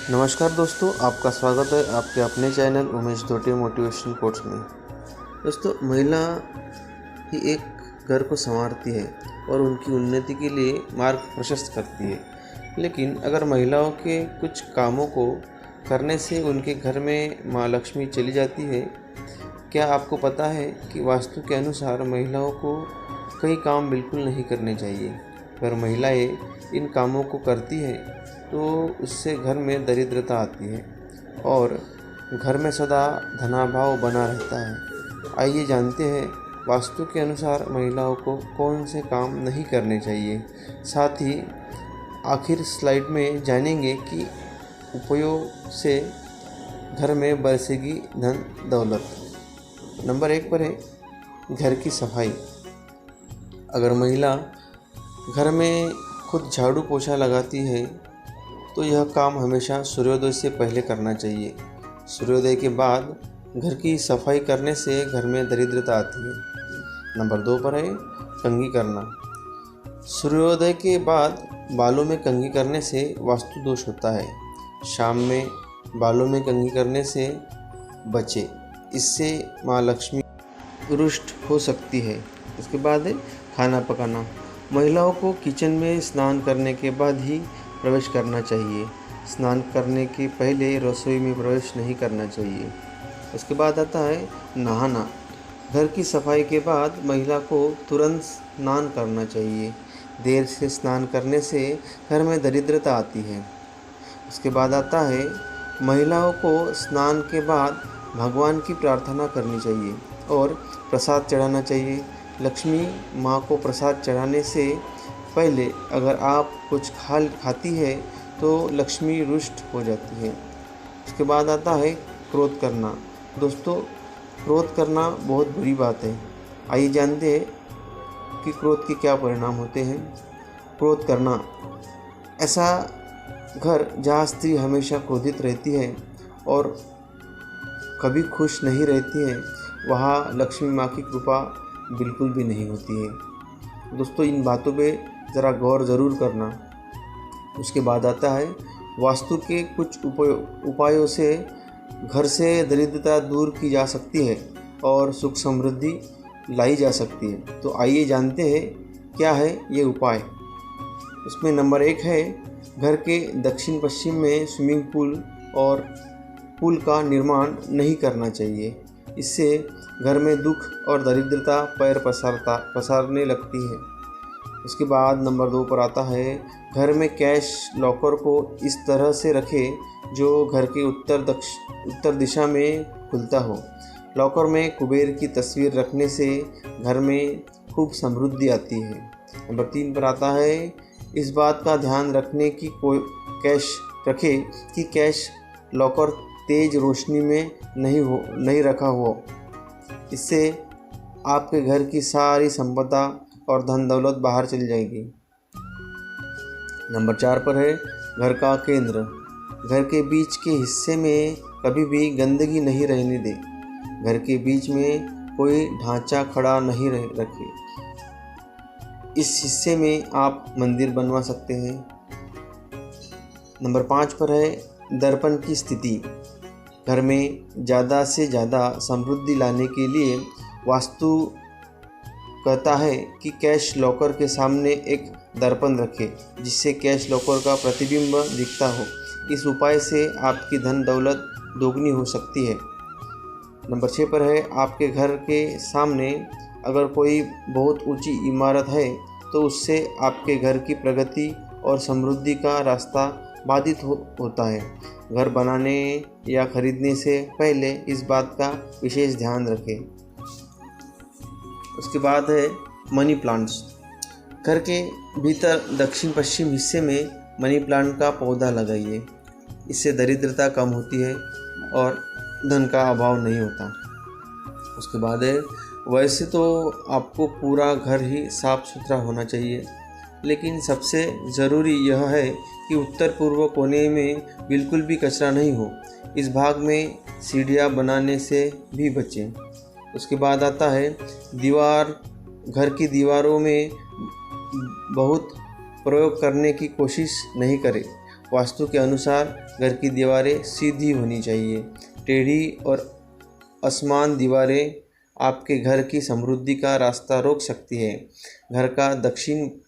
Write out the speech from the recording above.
नमस्कार दोस्तों, आपका स्वागत है आपके अपने channel Umesh Dhote motivational quotes में। दोस्तों, महिला ही एक घर को संवारती है और उनकी उन्नति के लिए मार्ग प्रशस्त करती है। लेकिन अगर महिलाओं के कुछ कामों को करने से उनके घर में माँ लक्ष्मी चली जाती है, क्या आपको पता है कि वास्तु के अनुसार महिलाओं को कई काम बिल्कुल नहीं करने चाहिए। अगर महिलाएं इन कामों को करती है तो उससे घर में दरिद्रता आती है और घर में सदा धनाभाव बना रहता है। आइए जानते हैं वास्तु के अनुसार महिलाओं को कौन से काम नहीं करने चाहिए। साथ ही आखिर स्लाइड में जानेंगे कि उपयोग से घर में बरसेगी धन दौलत। नंबर 1 पर है घर की सफाई। अगर महिला घर में खुद झाड़ू पोछा लगाती है तो यह काम हमेशा सूर्योदय से पहले करना चाहिए। सूर्योदय के बाद घर की सफाई करने से घर में दरिद्रता आती है। नंबर 2 पर है कंघी करना। सूर्योदय के बाद बालों में कंघी करने से वास्तु दोष होता है। शाम में बालों में कंघी करने से बचे, इससे माँ लक्ष्मी रुष्ट हो सकती है। उसके बाद है खाना पकाना। महिलाओं को किचन में स्नान करने के बाद ही प्रवेश करना चाहिए। स्नान करने के पहले रसोई में प्रवेश नहीं करना चाहिए। उसके बाद आता है नहाना। घर की सफाई के बाद महिला को तुरंत स्नान करना चाहिए। देर से स्नान करने से घर में दरिद्रता आती है। उसके बाद आता है महिलाओं को स्नान के बाद भगवान की प्रार्थना करनी चाहिए और प्रसाद चढ़ाना चाहिए। लक्ष्मी माँ को प्रसाद चढ़ाने से पहले अगर आप कुछ खाती है तो लक्ष्मी रुष्ट हो जाती है। उसके बाद आता है क्रोध करना। दोस्तों, क्रोध करना बहुत बुरी बात है। आइए जानते हैं कि क्रोध के क्या परिणाम होते हैं। क्रोध करना ऐसा घर जहाँ स्त्री हमेशा क्रोधित रहती है और कभी खुश नहीं रहती है, वहाँ लक्ष्मी माँ की कृपा बिल्कुल भी नहीं होती है। दोस्तों, इन बातों पे ज़रा गौर ज़रूर करना। उसके बाद आता है वास्तु के कुछ उपायों से घर से दरिद्रता दूर की जा सकती है और सुख समृद्धि लाई जा सकती है। तो आइए जानते हैं क्या है ये उपाय। उसमें नंबर 1 है घर के दक्षिण पश्चिम में स्विमिंग पूल और पुल का निर्माण नहीं करना चाहिए। इससे घर में दुख और दरिद्रता पैर पसारने लगती है। उसके बाद नंबर 2 पर आता है घर में कैश लॉकर को इस तरह से रखें जो घर के उत्तर दिशा में खुलता हो। लॉकर में कुबेर की तस्वीर रखने से घर में खूब समृद्धि आती है। नंबर 3 पर आता है इस बात का ध्यान रखने की कैश लॉकर तेज रोशनी में नहीं रखा हो। इससे आपके घर की सारी संपदा और धन दौलत बाहर चली जाएगी। नंबर 4 पर है घर का केंद्र। घर के बीच के हिस्से में कभी भी गंदगी नहीं रहने दें। घर के बीच में कोई ढांचा खड़ा नहीं रखें। इस हिस्से में आप मंदिर बनवा सकते हैं। नंबर 5 पर है दर्पण की स्थिति। घर में ज़्यादा से ज़्यादा समृद्धि लाने के लिए वास्तु कहता है कि कैश लॉकर के सामने एक दर्पण रखें जिससे कैश लॉकर का प्रतिबिंब दिखता हो। इस उपाय से आपकी धन दौलत दोगुनी हो सकती है। नंबर 6 पर है आपके घर के सामने अगर कोई बहुत ऊंची इमारत है तो उससे आपके घर की प्रगति और समृद्धि का रास्ता बाधित होता है। घर बनाने या खरीदने से पहले इस बात का विशेष ध्यान रखें। उसके बाद है मनी प्लांट्स। घर के भीतर दक्षिण पश्चिम हिस्से में मनी प्लांट का पौधा लगाइए। इससे दरिद्रता कम होती है और धन का अभाव नहीं होता। उसके बाद है वैसे तो आपको पूरा घर ही साफ सुथरा होना चाहिए, लेकिन सबसे ज़रूरी यह है कि उत्तर पूर्व कोने में बिल्कुल भी कचरा नहीं हो। इस भाग में सीढ़ियाँ बनाने से भी बचें। उसके बाद आता है घर की दीवारों में बहुत प्रयोग करने की कोशिश नहीं करें। वास्तु के अनुसार घर की दीवारें सीधी होनी चाहिए। टेढ़ी और असमान दीवारें आपके घर की समृद्धि का रास्ता रोक सकती है। घर का दक्षिण